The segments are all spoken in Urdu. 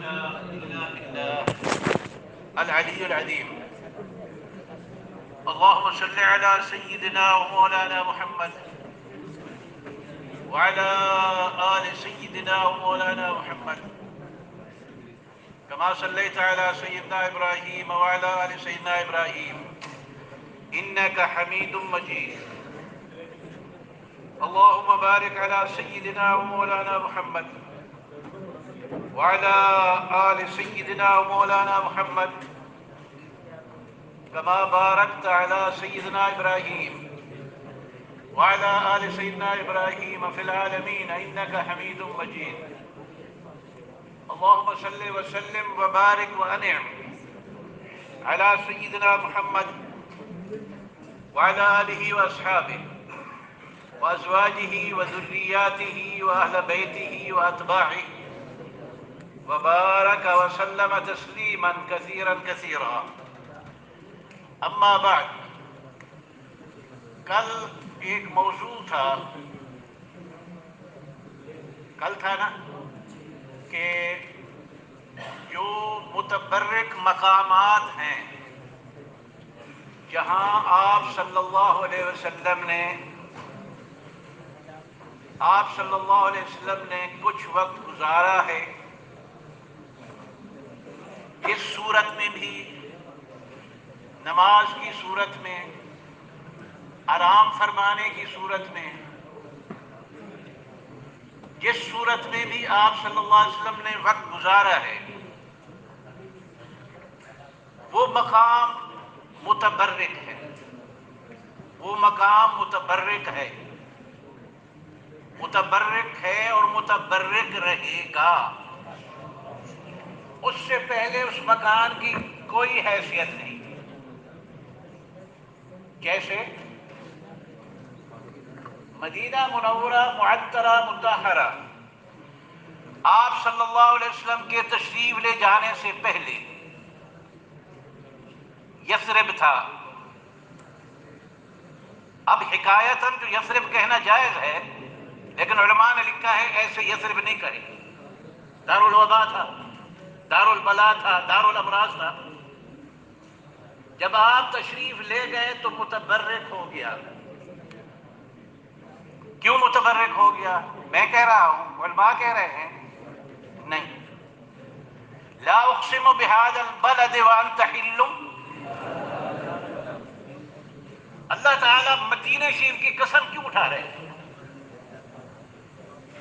إله إلا العلي العظيم. اللهم صل على سيدنا ومولانا محمد وعلى آل سيدنا ومولانا محمد كما صليت على سيدنا إبراهيم وعلى آل سيدنا إبراهيم إنك حميد مجيد. اللهم بارك على سيدنا ومولانا محمد وعلى آل سيدنا ومولانا محمد كما باركت على سيدنا إبراهيم وعلى آل سيدنا إبراهيم في العالمين إنك حميد مجيد. اللهم صل وسلم وبارك وأنعم على سيدنا محمد وعلى آله وأصحابه وأزواجه وذرياته وأهل بيته وأتباعه وبارك وسلم تسليما كثيرا كثيرا. اما بعد، کل ایک موضوع تھا، کل تھا نا کہ جو متبرک مقامات ہیں جہاں آپ صلی اللہ علیہ وسلم نے کچھ وقت گزارا ہے، اس صورت میں بھی، نماز کی صورت میں، آرام فرمانے کی صورت میں، جس صورت میں بھی آپ صلی اللہ علیہ وسلم نے وقت گزارا ہے، وہ مقام متبرک ہے، وہ مقام متبرک ہے، متبرک ہے اور متبرک رہے گا. اس سے پہلے اس مکان کی کوئی حیثیت نہیں. جیسے مدینہ منورہ معطرہ مطہرہ آپ صلی اللہ علیہ وسلم کے تشریف لے جانے سے پہلے یثرب تھا. اب حکایتاً جو یثرب کہنا جائز ہے، لیکن علماء نے لکھا ہے ایسے یثرب نہیں کہے. دار الوبا تھا، دار البلا تھا، دار الامراض تھا. جب آپ تشریف لے گئے تو متبرک ہو گیا. کیوں متبرک ہو گیا؟ میں کہہ رہا ہوں، علماء کہہ رہے ہیں نہیں. لا اقسم بهذا البلد وانت حل. اللہ تعالیٰ مدینہ شریف کی قسم کیوں اٹھا رہے ہیں؟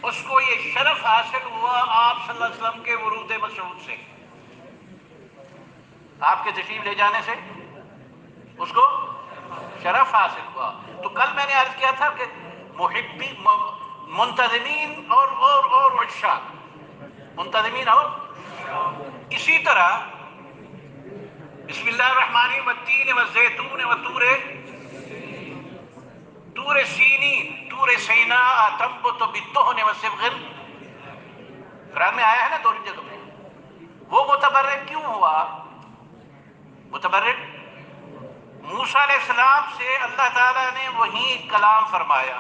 اس کو یہ شرف حاصل ہوا آپ صلی اللہ علیہ وسلم کے ورود مسعود سے، آپ کے تشریف لے جانے سے اس کو شرف حاصل ہوا. تو کل میں نے عرض کیا تھا کہ محبی منتظمین اور عشاق، منتظمین اور اسی طرح بسم اللہ الرحمن الرحیم والتین والزیتون طور سینین طور سیناء تنبت بالدہن والصبغ. قرآن میں آیا ہے نا دو جگہ میں. وہ متبرک کیوں ہوا؟ متبرک موسیٰ علیہ السلام سے اللہ تعالیٰ نے وہیں کلام فرمایا،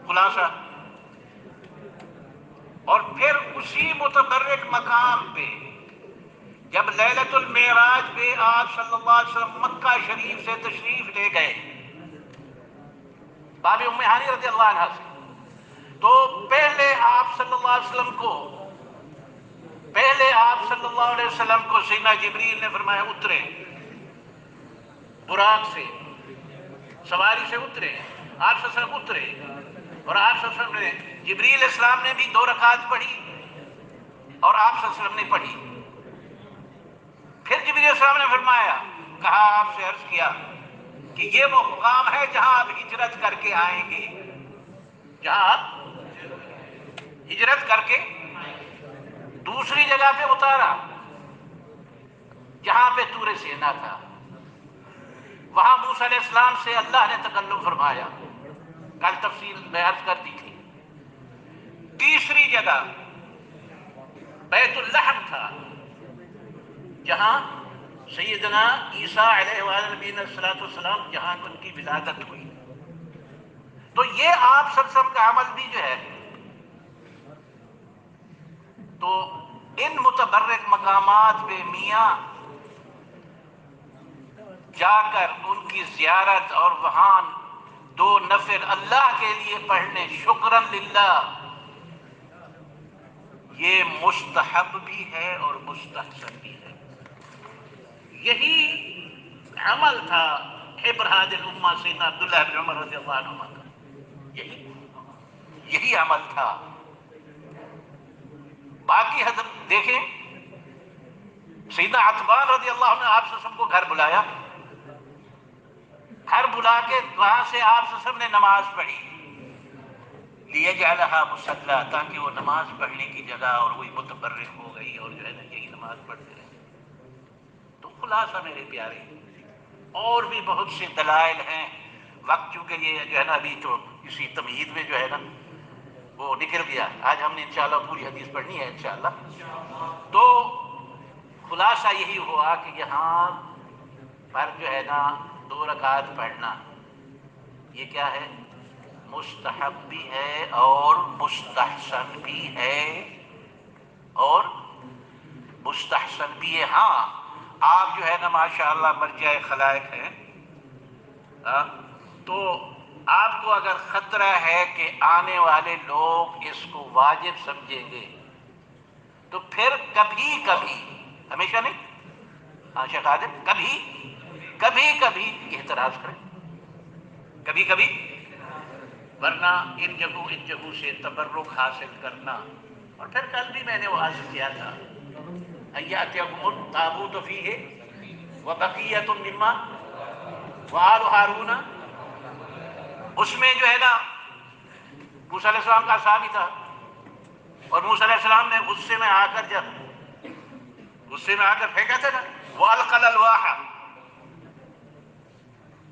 خلاصہ. اور پھر اسی متبرک مقام پہ جب لیلۃ المعراج پہ آپ صلی اللہ علیہ وسلم مکہ شریف سے تشریف لے گئے باب ام ہانی رضی اللہ عنہ سے، تو پہلے آپ صلی اللہ علیہ وسلم کو سیدنا جبریل نے فرمایا اترے، براق سے سواری سے اترے. آپ صلی اللہ علیہ وسلم اترے اور آپ صلی اللہ علیہ وسلم نے، جبریل اسلام نے بھی 2 رکعت پڑھی اور آپ صلی اللہ علیہ وسلم نے پڑھی. پھر جبریل اسلام نے فرمایا، کہا، آپ سے عرض کیا کہ یہ وہ مقام ہے جہاں آپ ہجرت کر کے آئیں گے، جہاں آپ ہجرت کر کے. دوسری جگہ پہ اتارا جہاں پہ طور سینا تھا، وہاں موسیٰ علیہ السلام سے اللہ نے تکلم فرمایا، کل تفصیل میں عرض کر دی تھی. تیسری جگہ بیت اللحم تھا جہاں سیدنا عیسیٰ علیہ السلام جہاں ان کی ولادت ہوئی. تو یہ آپ صلی اللہ علیہ وسلم کا عمل بھی جو ہے، تو ان متبرک مقامات پہ میاں جا کر ان کی زیارت اور وہاں 2 نفل اللہ کے لیے پڑھنے شکرا للہ، یہ مستحب بھی ہے اور مستحسن بھی ہے۔ یہی عمل تھا حبر هذه الامہ سیدنا عبداللہ بن عمر رضی اللہ عنہ کا، یہی عمل تھا۔ باقی حضرت دیکھیں سیدنا عتبان رضی اللہ عنہ نے آپ صلی اللہ علیہ وسلم کو گھر بلایا، گھر بلا کے وہاں سے آپ صلی اللہ علیہ وسلم نے نماز پڑھی، لیجعلها مصلی، تاکہ وہ نماز پڑھنے کی جگہ اور وہی متبرک ہو گئی اور جو ہے نا یہی نماز پڑھتے رہے۔ تو خلاصہ میرے پیارے، اور بھی بہت سے دلائل ہیں، وقت چونکہ یہ جو ہے نا ابھی تو اسی تمہید میں جو ہے نا وہ نکل گیا، آج ہم نے انشاءاللہ پوری حدیث پڑھنی ہے انشاءاللہ۔ تو خلاصہ یہی ہوا کہ یہاں پر جو ہے نا 2 رکعت پڑھنا یہ کیا ہے؟ مستحب بھی ہے اور مستحسن بھی ہے، اور مستحسن بھی ہے۔ ہاں آپ جو ہے نا ماشاءاللہ مرجع خلائق ہیں، تو آپ کو اگر خطرہ ہے کہ آنے والے لوگ اس کو واجب سمجھیں گے تو پھر کبھی کبھی، ہمیشہ نہیں، ہاں شیخ عادل، کبھی کبھی اعتراض کریں، کبھی کبھی، ورنہ ان جگہوں سے تبرک حاصل کرنا۔ اور پھر کل بھی میں نے وہ عرض کیا تھا، ایاتکم التابوت فیہ وبقیۃ مما وآل ہارون، اس میں جو ہے نا موسیٰ علیہ السلام کا صحابی تھا، اور موسیٰ علیہ السلام نے غصے میں آ کر پھینکا تھا نا، وَأَلْقَى الْأَلْوَاحَ،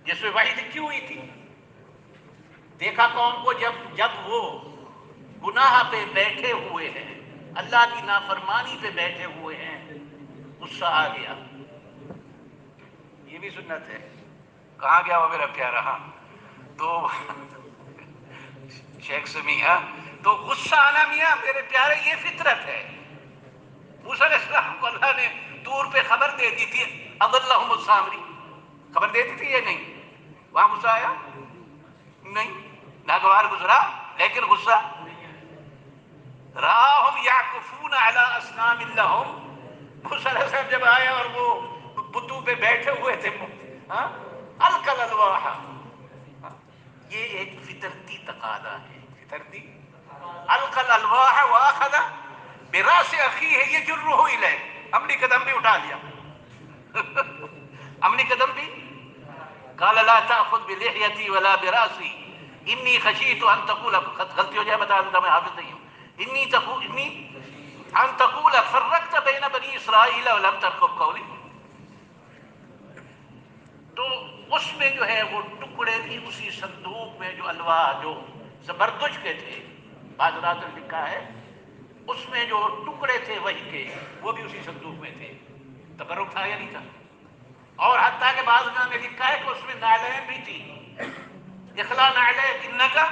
جس میں وحی لکھی ہوئی تھی، دیکھا قوم کو جب وہ گناہ پہ بیٹھے ہوئے ہیں، اللہ کی نافرمانی پہ بیٹھے ہوئے ہیں، غصہ آ گیا۔ یہ بھی سنت ہے، کہاں گیا وہ میرا پیارا؟ ہاں تو شیخ سمیع، تو غصہ آنا میاں میرے پیارے یہ فطرت ہے۔ موسیٰ علیہ السلام کو اللہ نے طور پہ خبر دے دی تھی، اضلہم السامری، خبر دے دی تھی یہ نہیں، وہاں غصہ آیا نہیں، ناگوار گزرا لیکن غصہ راہم یعکفون علی اصنام لہم، موسیٰ علیہ السلام جب آئے اور وہ بتوں پہ بیٹھے ہوئے تھے، القی الالواح، یہ ایک فطرتی تقاضا ہے، فطرتی، القی الالواح واخذ براس اخیہ یجرہ الیہ، عملی قدم بھی اٹھا لیا، عملی قدم بھی، قال لا تأخذ بلحیتی ولا براسی انی خشیت ان تقول، غلطی ہو جائے بتا دوں میں حافظ نہیں ہوں، انی ان تقول فرقت بین بنی اسرائیل ولم ترقب قولی، تو اس میں جو ہے وہ ٹکڑے بھی اسی صندوق میں، جو الواح جو زبردش کے تھے، بعض رات نے لکھا ہے اس میں جو ٹکڑے تھے وحی کے وہ بھی اسی صندوق میں تھے، تبرک تھا یا نہیں تھا؟ اور حتیٰ کہ بعض نے لکھا ہے کہ اس میں نعلین بھی تھی، اخلا نعلین انکا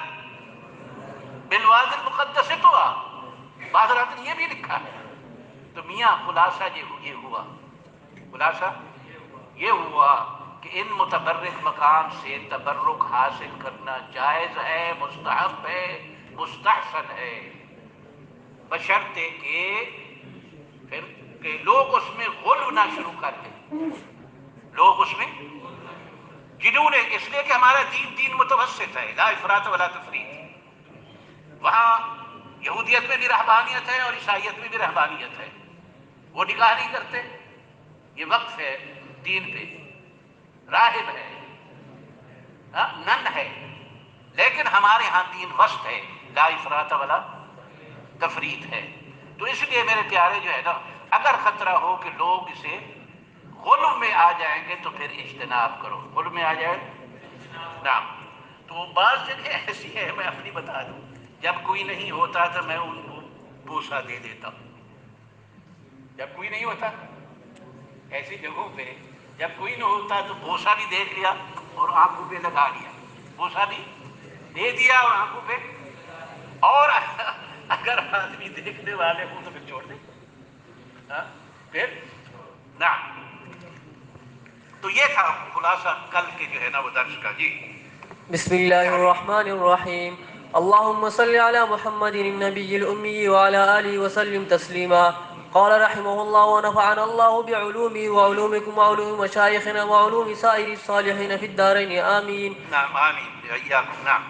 بالوادی المقدس طویٰ، بعض رات نے یہ بھی لکھا ہے۔ تو میاں خلاصہ یہ ہوا، خلاصہ یہ ہوا کہ ان متبرک مقام سے تبرک حاصل کرنا جائز ہے، مستحب ہے، مستحسن ہے، بشرطے کہ لوگ اس میں غلو نہ شروع کر دیں، لوگ اس میں جنون، اس لیے کہ ہمارا دین متوسط ہے، لا افراط ولا تفریط، وہاں یہودیت میں بھی رہبانیت ہے اور عیسائیت میں بھی رہبانیت ہے، وہ نکاح نہیں کرتے، یہ وقف ہے دین پہ، راہب ہے، نن ہے، لیکن ہمارے ہاں دین وسط ہے، لا افراط ولا تفریط ہے۔ تو اس لیے میرے پیارے جو ہے نا، اگر خطرہ ہو کہ لوگ اسے غلو میں آ جائیں گے تو پھر اجتناب کرو، غلو میں آ جائیں نعم۔ تو بعض جگہ ایسی ہے، میں اپنی بتا دوں، جب کوئی نہیں ہوتا تو میں ان کو بوسہ دے دیتا ہوں، جب کوئی نہیں ہوتا ایسی جگہوں پہ، جب کوئی نہ ہوتا تو بوسہ بھی دیکھ لیا اور آنکھوں پہ لگا لیا، بوسہ بھی دے دیا اور آنکھوں پہ، اور اگر آدمی دیکھنے والے ہوں تو پھر چھوڑ دیں، پھر نعم. تو یہ تھا خلاصہ کل کے جو ہے نا وہ درس کا. جی بسم الله الرحمن الرحيم. اللهم صل على محمد النبي الأمي وعلى آله وسلم تسليما. قال رحمه الله ونفعنا الله بعلومه وعلومكم وعلوم مشايخنا وعلوم سائر الصالحين في الدارين آمين. نعم آمين وإياكم. نعم.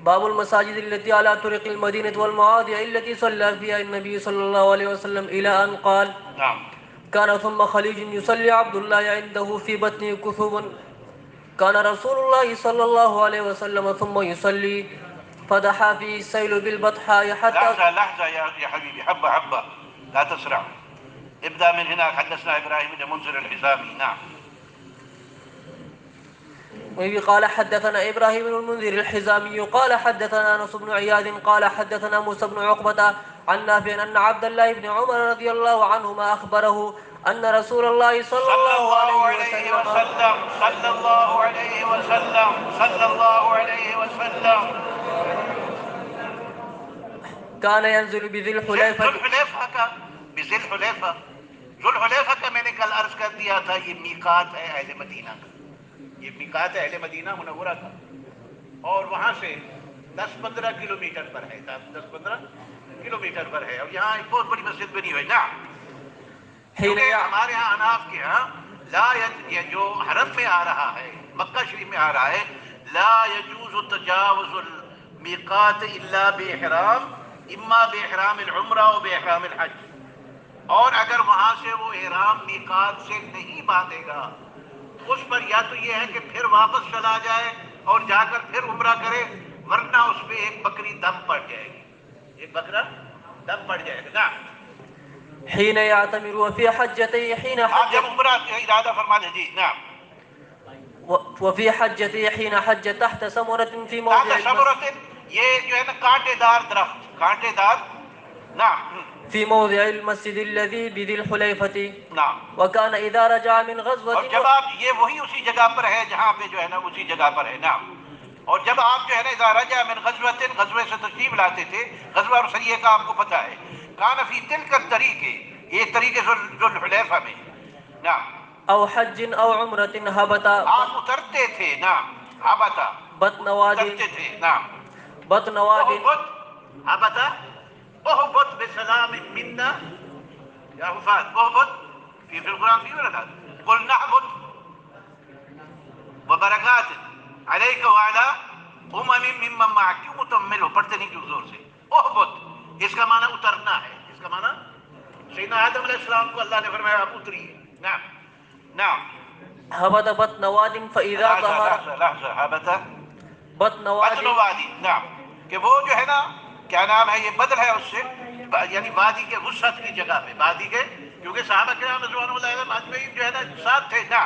باب المساجد التي على طرق المدينة والمواضع التي صلى فيها النبي صلى الله عليه وسلم إلى أن قال نعم. كان ثم خليج يصلي عبد الله عنده في بطنه كثوب كان رسول الله صلى الله عليه وسلم ثم يصلي فدحى فيه السيل بالبطحاء حتى لحظة يا حبيبي، حبة حبة لا تسرع. ابدأ من هناك. حدثنا إبراهيم بن منذر الحزامي. نعم. قال حدثنا إبراهيم بن المنذر الحزامي قال حدثنا أنس بن عياض قال حدثنا موسى بن عقبة عن نافع أن عبد الله بن عمر رضي الله عنهما أخبره أن رسول الله صلى الله عليه وسلم كان ينزل بذي الحليفة. بذی الحلیفہ کا میں نے کل عرض کر دیا تھا یہ میقات ہے اہل مدینہ کا. یہ میقات اہل مدینہ منورہ کا، اور وہاں سے 10-15 کلومیٹر پر ہے. 10-15 کلومیٹر پر ہے. اور یہاں ایک بہت بڑی مسجد بنی ہوئی. نا کیونکہ ہمارے یہاں اناف کے ہاں جو حرم میں آ رہا ہے، مکہ شریف میں آ رہا ہے، لا يجوز تجاوز المیقات الا باحرام، اما باحرام العمرہ و باحرام الحج. اور اگر وہاں سے وہ احرام میقات سے نہیں باندھے گا، اس پر یا تو یہ ہے کہ پھر واپس چلا جائے اور جا کر پھر عمرہ کرے، ورنہ اس پہ ایک بکری دم پڑ جائے گی. ایک بکرا دم پڑ جائے گا. نا حين يعتمر وفي حجته حين حج. جب عمرہ ارادہ فرما دے. جی نعم. وفي حجته حين حج تحت ثمرة في موضع تحت ثمرة، یہ جو ہے نا کانٹے دار درخت، کانٹے دار. نعم. في موضع المسجد الذي بذي الحليفة. نعم. وكان إذا رجع من غزوة. اور جب آپ یہ وہی اسی جگہ پر ہے جہاں پہ جو ہے نا اسی جگہ پر ہے. نعم. اور جب آپ جو ہے نا اذا رجع من غزوة، غزوے سے تشریف لاتے تھے، غزوہ اور سریہ کا آپ کو پتہ ہے. کان فی تلک الطریق، یہ طریقے ذو الحلیفہ میں. نعم. او حج او عمرة هبط. آپ اترتے تھے. نعم. هبط بطن وادی. اترتے تھے. نعم. بطن وادی. هبط اهبط بسلام منا يا حفاظ. اهبط في القرآن في ولا لا؟ قل نهبط وبركات عليك وعلى ممن معك. کیوں متمل ہو؟ پڑھتے نہیں کیوں زور سے؟ اهبط اس کا معنی اترنا ہے. اس کا معنی سیدنا آدم علیہ السلام کو اللہ نے فرمایا آپ اتریے. نعم. نعم. هبط بطن واد فإذا ظهر. لحظة. هبط بطن وادی. نعم. کہ وہ جو ہے نا کیا نام ہے، یہ بدل ہے اس سے، یعنی وادی کے وسعت کی جگہ پہ. وادی کے، کیونکہ صحابہ کرام رضوان اللہ علیہم اجمعین جو ہے نا ساتھ تھے. نا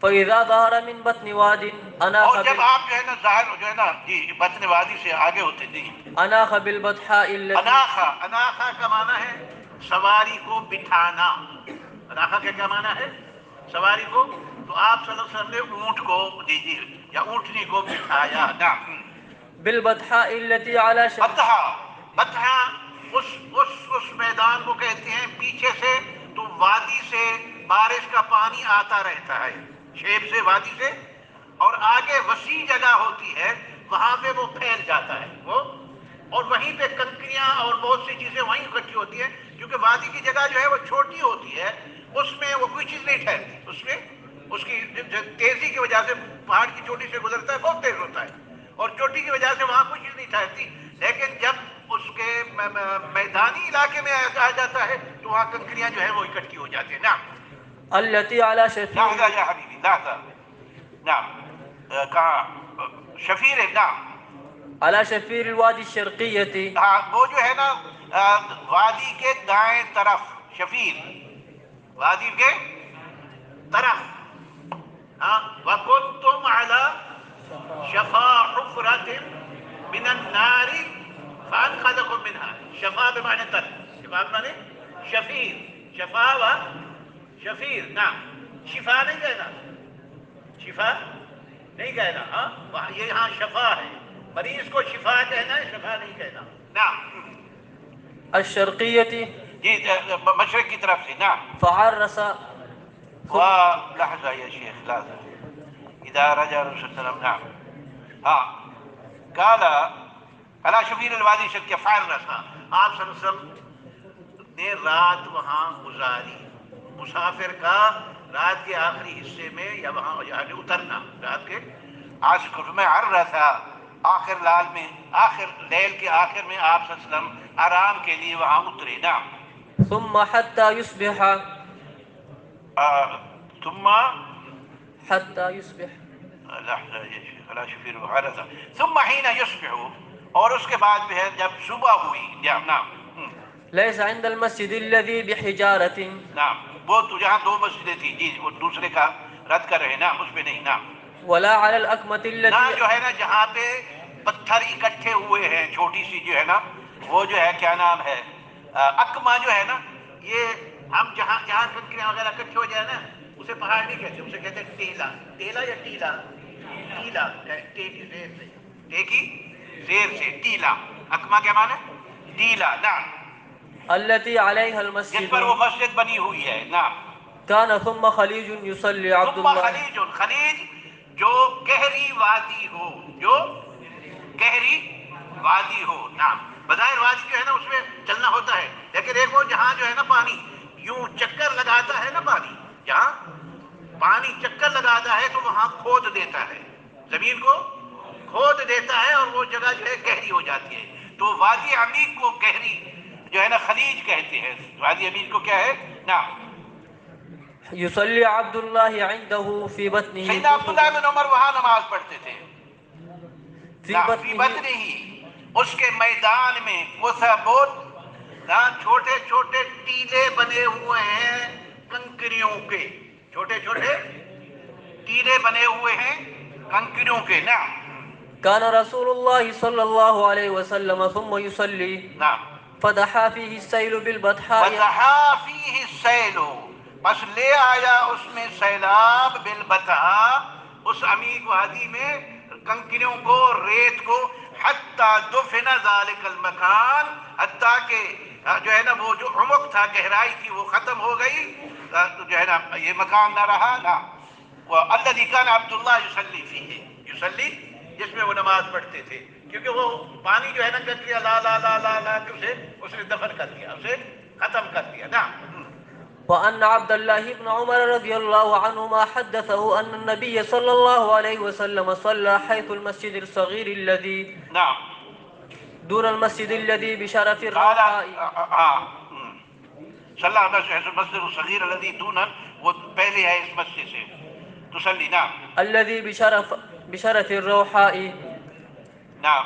فإذا ظهر من بطن واد اناخ. اور جب آپ جو ہے نا ظاہر جو ہے نا جی بطن وادی سے آگے ہوتے تھے. اناخ بالبطحاء التي. اناخا کا معنی ہے سواری کو بٹھانا. اناخا کا کیا معنی ہے؟ سواری کو. تو آپ صلی اللہ علیہ وسلم نے اونٹ کو یا اونٹنی کو بٹھایا. نعم. بالبطحاء التي على بطحا اس میدان کو کہتے ہیں پیچھے سے تو وادی سے بارش کا پانی آتا رہتا ہے، شیب سے وادی سے، اور آگے وسیع جگہ ہوتی ہے، وہاں پہ وہ پھیل جاتا ہے وہ، اور وہیں پہ کنکریاں اور بہت سی چیزیں وہیں اکٹھی ہوتی ہیں. کیونکہ وادی کی جگہ جو ہے وہ چھوٹی ہوتی ہے، اس میں وہ کوئی چیز نہیں ٹھہرتی. اس میں اس کی تیزی کی وجہ سے پہاڑ کی چوٹی سے گزرتا ہے، بہت تیز ہوتا ہے، اور چوٹی کی وجہ سے وہاں کوئی چیز نہیں ٹھہرتی. لیکن جب اس کے میدانی علاقے میں آ جاتا ہے تو وہاں کنکریاں جو ہے وہ اکٹھی ہو جاتی ہیں. نعم. التي على شفير. لحظة يا حبيبي لحظة. نعم. کہاں شفیر ہے. نعم. على شفير الوادي الشرقية. ہاں وہ جو ہے نا وادی کے دائیں طرف. شفیر وادی کے طرف. ہاں. وَكُنْتُمْ عَلَى شَفَا حُفْرَةٍ مِنَ النَّارِ فَأَنْقَذَكُمْ مِنْهَا. شفا بمعنی تر، شفا بمعنی شفیر. شفا و شفیر. نعم. شفا نہیں کہنا، شفا نہیں کہنا. ہاں یہ یہاں شفا ہے، مریض کو شفا کہنا ہے، شفا نہیں کہنا. نعم. الشرقية. جی مشرق کی طرف سے. نعم. فعرس ولحظة يا شيخ لازم إذا رجع الرسول صلى الله عليه وسلم. نعم. قال على شفیر الوادی شد کے فعرس. آپ صلی اللہ علیہ وسلم نے رات وہاں گزاری. مسافر کا رات کے آخری حصے میں یا وہاں یعنی اترنا رات کے آخر میں عرس آخر لال میں آخر لیل کے آخر میں آپ صلی اللہ علیہ وسلم آرام کے لیے وہاں اترے. نعم. ثم حتى يصبح ثم حتى يصبح لحظة يا شيخ لا شفير وحرسة. ثم حين يصبح اور اس کے بعد بھی ہے جب صبح ہوئی. نعم. ليس عند المسجد الذي بحجارة. نعم. وہ تو جہاں دو مسجدیں تھی جی وہ دوسرے کا رد کر رہے. نعم. اس پہ نہیں. نعم. ولا على الأكمة نہ التي جو ہے نا جہاں پہ پتھر اکٹھے ہوئے ہیں چھوٹی سی جو ہے نا وہ جو ہے کیا نام ہے اکما جو ہے نا یہ ہم جہاں کنکریاں وغیرہ اکٹھے ہو جائے نا اسے پہاڑ نہیں کہتے اسے کہتے ہیں ٹیلا. ٹیلا یا ٹیلا؟ ٹیلا. ٹے کی زیر سے ٹیلا. اکما کیا معنی ہے؟ ٹیلا. نعم. التي عليها جس المسجد پر وہ مسجد بنی ہوئی ہے. نعم. كان ثم خليج يصلي عبد ثم الله. خلیج. خلیج جو گہری وادی ہو. جو گہری وادی ہو. نعم. بظاہر وادی جو ہے نا اس میں چلنا ہوتا ہے لیکن ایک وہ جہاں جو ہے نا پانی یوں چکر لگاتا ہے نا پانی جہاں پانی چکر لگاتا ہے تو وہاں کھود دیتا ہے زمین کو کھود دیتا ہے اور وہ جگہ جو ہے گہری ہو جاتی ہے. تو وادی عمیق کو گہری جو ہے نا خلیج کہتے ہیں. وادی عمیق کو کیا ہے؟ نعم. يصلي عبد الله عنده في بطنه. سیدنا عبداللہ بن عمر وہاں نماز پڑھتے تھے. في فی بطنه بطنہ ہی اس کے میدان میں وہ بہت چھوٹے چھوٹے ٹیلے بنے ہوئے ہیں کنکریوں کے. چھوٹے چھوٹے ٹیلے بنے ہوئے ہیں کنکریوں کے. نعم. كان رسول الله صلى الله عليه وسلم ثم يصلي. نعم. فدحا فيه السيل بالبطحاء. فتحا فیہ السیل بس لے آیا اس میں سیلاب بالبطحاء اس عمیق وادی میں کنکریوں کو ریت کو حتی دفن ذالک المکان حتیٰ کہ جو ہے نا وہ جو عمق تھا گہرائی تھی وہ ختم ہو گئی جو ہے نا یہ مکان نہ رہا. نا الذی کان عبداللہ یصلی فیہ یصلی جس میں وہ نماز پڑھتے تھے کیونکہ وہ پانی جو ہے نا کنکریاں لا لا لا لا لا کے اس نے دفن کر دیا اسے ختم کر دیا. نا. وأن عبد الله بن عمر رضي الله عنهما حدثه أن النبي صلى الله عليه وسلم صلى حيث المسجد الصغير الذي نعم. دون المسجد الذي بشرف قال الروحاء. صلی اللہ علیہ وسلم مسجد الصغیر الذي دون وہ پہلے ہے اس مسجد سے تصلی. نعم. الذي بشرف الروحاء. نعم.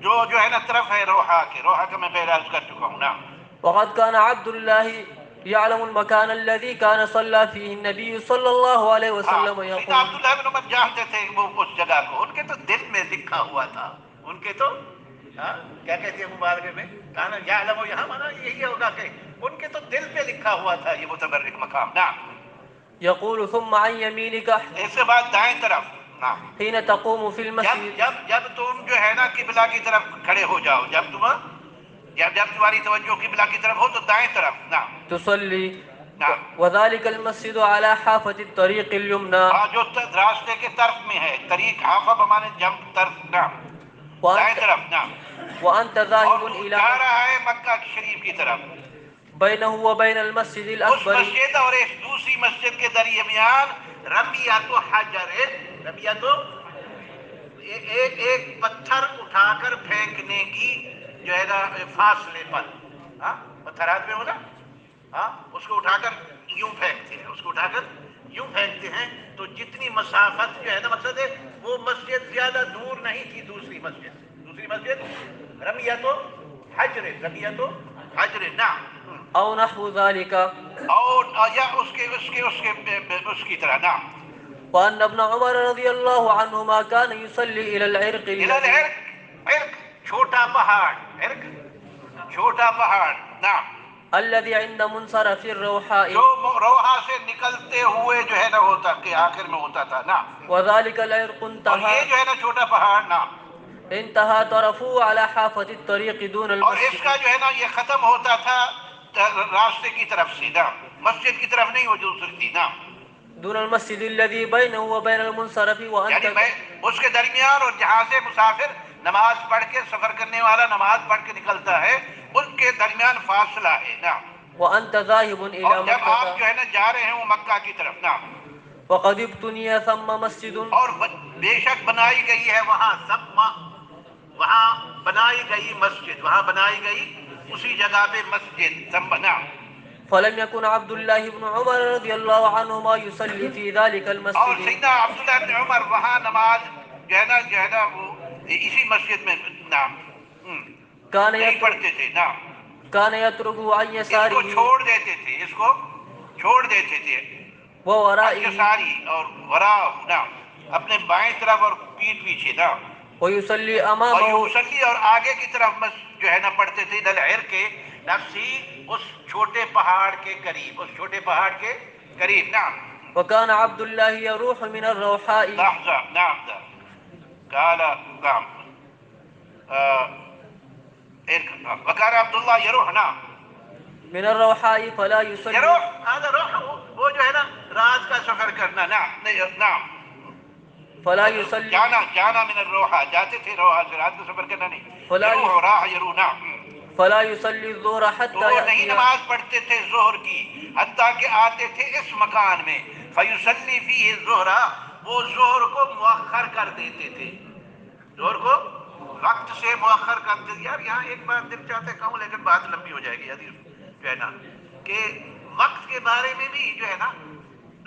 جو ہے نا طرف ہے روحا کے. روحا کا میں پہلے عرض کر چکا ہوں. نعم. وقد كان عبد الله يعلم المكان الذي كان صلى فيه النبي صلى الله عليه وسلم. سیدنا يقول عبداللہ بن عمر جانتے تھے وہ اس جگہ کو. ان کے تو دل میں لکھا ہوا تھا. ان کے تو کیا کہتے ہیں مبارکے میں کانا یعلم یہاں مانا یہی ہوگا کہ ان کے تو دل پہ لکھا ہوا تھا یہ متبرک مقام. نعم. يقول ثم عن يمينك اس کے بعد دائیں طرف. نعم. حين تقوم في المسجد. جب تم جو ہے نا قبلہ کی طرف کھڑے ہو جاؤ جب تمہاری توجہ قبلہ کی طرف ہو تو دائیں طرف. نعم. تصلي. نعم. وذلك المسجد على حافة الطريق اليمنى. جو راستے کے طرف میں ہے طریق حافہ بمانے جنب طرف. نعم. دائیں طرف. نعم. وأنت اور ذاهب جا إلى رہا ہے مکہ شریف کی طرف. بينه وبين المسجد اس الأكبر. مسجد اور ایک دوسری مسجد کے درمیان رمیۃ حجر. رمیۃ ایک پتھر اٹھا کر پھینکنے کی جو ہے نا فاصلے پر. پتھرات میں ہو نا اس کو اٹھا کر یوں پھینکتے ہیں. اس کو اٹھا کر یوں پھینکتے ہیں تو جتنی مسافت جو ہے نا مقصد ہے وہ مسجد زیادہ دور نہیں تھی. دوسری مسجد رمیۃ حجر. رمیۃ حجر. نعم. أو نحو ذلك. اور یا اس کی طرح. نعم. وأن ابن عمر رضي الله عنهما كان يصلي إلى العرق. الى العرق. عرق چھوٹا پہاڑ. عرق چھوٹا پہاڑ. نعم. الذي عند منصرف الروحاء. جو روحا سے نکلتے ہوئے جو ہے نا ہوتا کہ آخر میں ہوتا تھا. نعم. وذلك العرق اور انتهى. یہ جو ہے نا چھوٹا پہاڑ. نعم. انتهى طرفه على حافة الطريق دون اور اس المسجد. کا جو ہے نا یہ ختم ہوتا تھا راستے کی طرف سے، نعم، مسجد کی طرف نہیں، وہ دوسری تھی، نعم، دون المسجد الذي بينه وبين المنصرف یعنی وأنت میں اس کے درمیان اور جہاں سے مسافر نماز پڑھ کے، سفر کرنے والا نماز پڑھ کے نکلتا ہے، ان کے درمیان فاصلہ ہے، نعم، وأنت ذاهب اور إلى جب آپ جو مكة ہے نا جا رہے ہیں وہ مکہ کی طرف، نعم، وقد ابتني ثم مسجد اور بے شک بنائی گئی ہے وہاں وہاں بنائی گئی مسجد، وہاں بنائی گئی اسی جگہ پہ مسجد، نعم، فلم يكن عبد الله بن عمر رضي الله عنهما يصلي في ذلك اور المسجد سیدنا عبداللہ بن عمر وہاں نماز جو ہے نا وہ اسی مسجد میں، نعم، كان نہیں پڑھتے تھے، نعم، كان يتركه عن اس کو يساره چھوڑ دیتے تھے، اس کو چھوڑ دیتے تھے، وورائه ساری اور ورا، نعم، اپنے بائیں طرف اور پیٹھ پیچھے، نعم، ويصلي اور أمامه یوسلی اور آگے کی طرف جو ہے نا پڑھتے تھے، دلعر کے نفسی، اس چھوٹے پہاڑ کے قریب، اس چھوٹے پہاڑ کے قریب، نعم، وكان عبد الله يروح من الروحاء لحظة، نعم، قال، نعم، وكان عبد الله يروح، نعم، من الروحاء فلا يصلي يروح، هذا روح، وہ جو ہے نا رات کا سفر کرنا، نعم، نعم، فلا يصلي جانا من الروحا، جاتے تھے روحا سے، رات کو سفر کرنا نہیں، یروح راح یرو، نعم، فلا يصلي الظهر تو حتى وہ نہیں يأتي نماز پڑھتے تھے ظہر کی حتیٰ کہ آتے تھے اس مکان میں، فیصلی فیہ الظہر، وہ ظہر کو مؤخر کر دیتے تھے، ظہر کو وقت سے مؤخر کر دیتے. یار یہاں ایک بات دل چاہتے کہوں لیکن بات لمبی ہو جائے گی حدیث جو ہے نا، کہ وقت کے بارے میں بھی جو ہے نا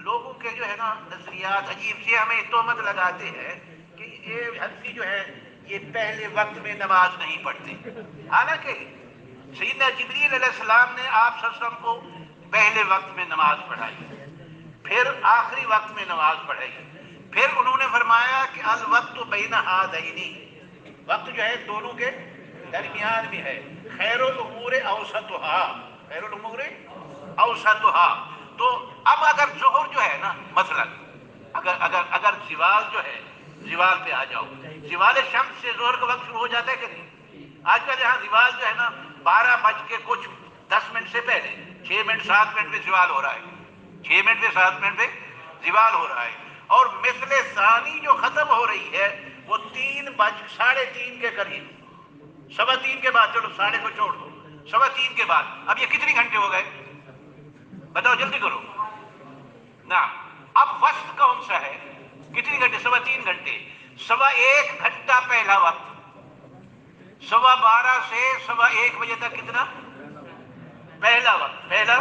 لوگوں کے جو ہے نا نظریات عجیب سے ہمیں تہمت لگاتے ہیں کہ یہ حنفی جو ہے یہ پہلے وقت میں نماز نہیں پڑھتے. حالانکہ سیدنا جبریل علیہ السلام نے آپ صلی اللہ علیہ وسلم کو پہلے وقت میں نماز پڑھائی، پھر آخری وقت میں نماز پڑھائی، پھر انہوں نے فرمایا کہ الوقت بین ہذین، وقت جو ہے دونوں کے درمیان میں ہے، خیر الامور اوسطها، خیر الامور اوسطها. تو اب اگر ظہر جو ہے نا مثلا اگر زوال جو ہے، زوال پہ آ جاؤ، زوال شمس سے ظہر کا وقت شروع ہو جاتا ہے کہ نہیں؟ آج کل یہاں زوال جو ہے نا 12:10 سے پہلے 6 منٹ 7 منٹ پہ زوال ہو رہا ہے، 6 منٹ پہ 7 منٹ پہ زوال ہو رہا ہے، اور مثل ثانی جو ختم ہو رہی ہے وہ 3:3:30 کے قریب، 3:15 کے بعد، چلو 3:30 کو چھوڑ دو، 3:15 کے بعد. اب یہ کتنی گھنٹے ہو گئے بتاؤ، جلدی کرو نا. اب وسط کون سا ہے؟ کتنی گھنٹے؟ 3:15 گھنٹے. 1.25 گھنٹہ پہلا وقت، 12:15 سے 1:15 بجے تک کتنا پہلا وقت، پہلا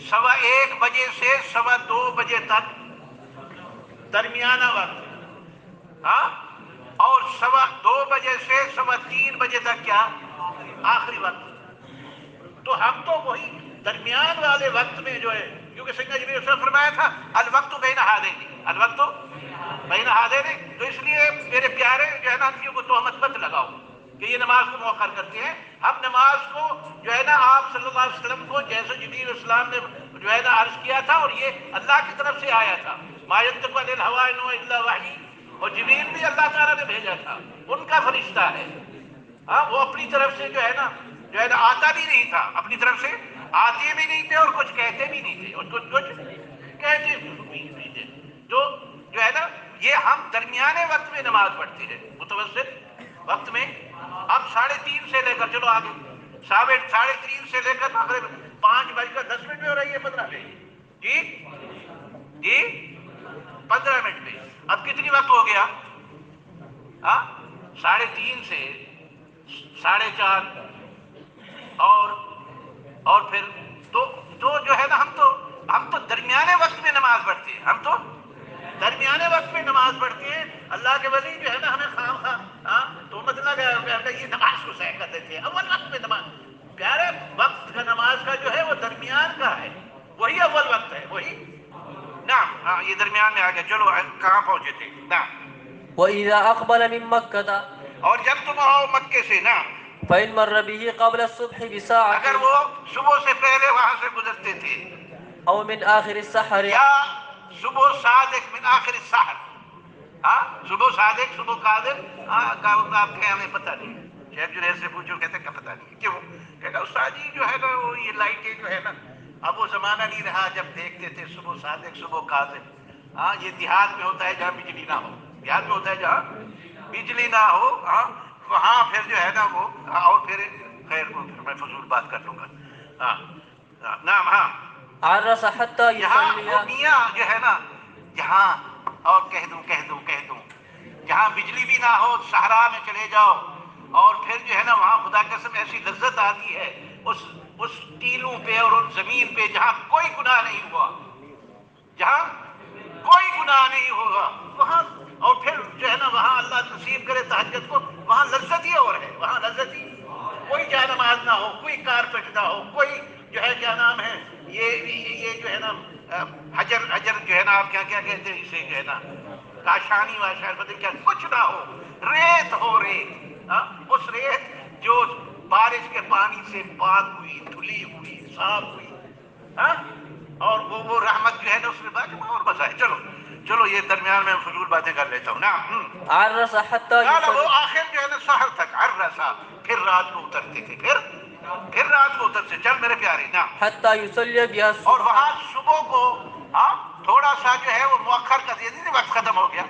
1:15 بجے سے 2:15 بجے تک درمیانہ وقت، ہاں، اور 2:15 بجے سے 3:15 بجے تک کیا آخری وقت. تو ہم تو وہی درمیان والے وقت میں جو ہے، کیونکہ سیدنا جبریل نے فرمایا تھا الوقت بین ہذین، الوقت بین ہذین، تو اس لیے میرے پیارے جو ہے نا انفیوں کو تہمت مت لگاؤ کہ یہ نماز کو مؤخر کرتے ہیں. ہم نماز کو جو ہے نا آپ صلی اللہ علیہ وسلم کو جیسے جبریل السلام نے جو ہے نا عرض کیا تھا، اور یہ اللہ کی طرف سے آیا تھا، ما ینطق عن الہوی ان ہوا الا وحی، اور جبریل بھی اللہ تعالیٰ نے بھیجا تھا، ان کا فرشتہ ہے. ہاں، وہ اپنی طرف سے جو ہے نا آتا بھی نہیں تھا، اپنی طرف سے آتے بھی نہیں تھے اور کچھ کہتے بھی نہیں تھے، اور کچھ کہتے بھی نہیں تھے. تو جو ہے نا یہ ہم درمیانے وقت میں نماز پڑھتے ہیں، متوسط وقت میں. اب 3:30 سے لے کر چلو آگے، 3:30 سے لے کر مغرب 5:10 میں ہو رہی ہے، 15 میں، جی 15 منٹ میں. اب کتنی وقت ہو گیا؟ 3:30 سے 4:30، اور پھر تو جو ہے نا ہم تو درمیانے وقت میں نماز پڑھتے ہیں، ہم تو درمیانے وقت میں نماز پڑھتے ہیں. اللہ کے ولی جو ہے نا ہمیں خواہ تو مطلب یہ نماز کو صحیح کر دیتے ہیں اول وقت میں. نماز پیارے وقت کا نماز کا جو ہے وہ درمیان کا ہے، وہی اول وقت ہے، وہی. نعم، ہاں، یہ درمیان میں آ گیا. چلو کہاں پہنچے تھے؟ نعم. وإذا أقبل من مكة اور جب تم آؤ مکے سے، نعم، فإن مر به قبل الصبح اگر بساعة وہ صبح سے پہلے وہاں سے گزرتے تھے، أو من آخر السحر یا صبح صادق من آخر السحر، ہاں، صبح صادق صبح قادر، آپ کے ہمیں پتہ نہیں. شیخ جنید سے پوچھو، کہتے ہیں کہ پتہ نہیں. کیوں؟ کہتا استاد جی جو ہے نا وہ یہ لائٹیں جو ہے نا اب وہ زمانہ نہیں رہا جب دیکھتے تھے صبح صادق صبح کاذب. ہاں یہ دیہات میں ہوتا ہے جہاں بجلی نہ ہو, دیہات میں ہوتا ہے جہاں بجلی نہ ہو, ہاں وہاں پھر جو ہے نا وہ اور پھر خیر کو پھر میں فضول بات کر لوں گا. ہاں نعم. ہاں عرس حتى یہاں وہ يصلي. میاں جو ہے نا جہاں اور کہہ دوں جہاں بجلی بھی نہ ہو صحرا میں چلے جاؤ اور پھر جو ہے نا وہاں خدا کی قسم ایسی لذت آتی ہے اس ٹیلوں پہ اور اس زمین پہ جہاں کوئی گناہ نہیں ہوا, جہاں کوئی گناہ نہیں ہوگا وہاں, اور پھر جو ہے نا وہاں اللہ نصیب کرے تہجد کو, وہاں لذت ہی اور ہے, وہاں لذت ہی کوئی جا نماز نہ ہو, کوئی کارپیٹ نہ ہو, کوئی جو ہے کیا نام ہے یہ جو ہے نا حجر جو ہے نا آپ کیا کہتے ہیں اسے جو ہے نا کاشانی واشانی پتہ کیا کچھ نہ ہو, ریت ہو ریت. اس ریت جو بارش کے پانی سے پاک ہوئی, دھلی ہوئی, صاف ہوئی, اور وہ رحمت جو ہے نا اس میں باقی اور مزہ ہے. چلو یہ درمیان میں فضول باتیں کر لیتا ہوں نا. عرس حتى وہ يصلي. آخر جو ہے نا سحر تک عرسا, پھر رات کو اترتے تھے, پھر رات کو اترتے. چل میرے پیارے نا. حتى يصلي بها اور وہاں الصبح. صبح کو تھوڑا سا جو ہے وہ مؤخر کر دیا, وقت ختم ہو گیا.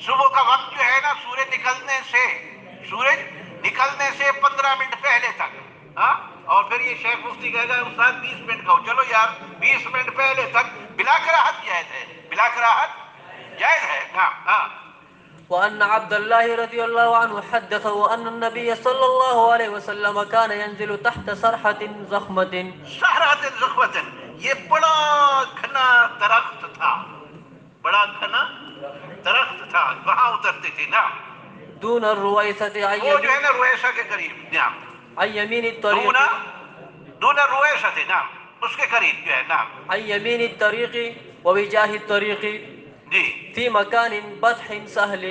صبح کا وقت جو ہے نا سورج نکلنے سے 15 منٹ پہلے تک. اور پھر یہ شیخ مفتی کہے گا استاد 20 منٹ کہو. چلو یار 20 منٹ پہلے تک بلا کراہت جائز ہے, بلا کراہت جائز ہے. وأن عبد الله رضي الله عنه حدثه أن النبي صلى الله عليه وسلم كان ينزل تحت سرحة ضخمة. صحرات زخوتن, یہ بڑا گھنا درخت تھا, بڑا گھنا درخت تھا, وہاں اترتے تھے نا. دون الرويسة وہ جو ہے نا رویسا کے قریب نا, عن يمين الطريق. دون رویسا تھے نا, اس کے قریب جو ہے نا. عن يمين الطريق ووجاه الطريق جی في مكان بطح سهل.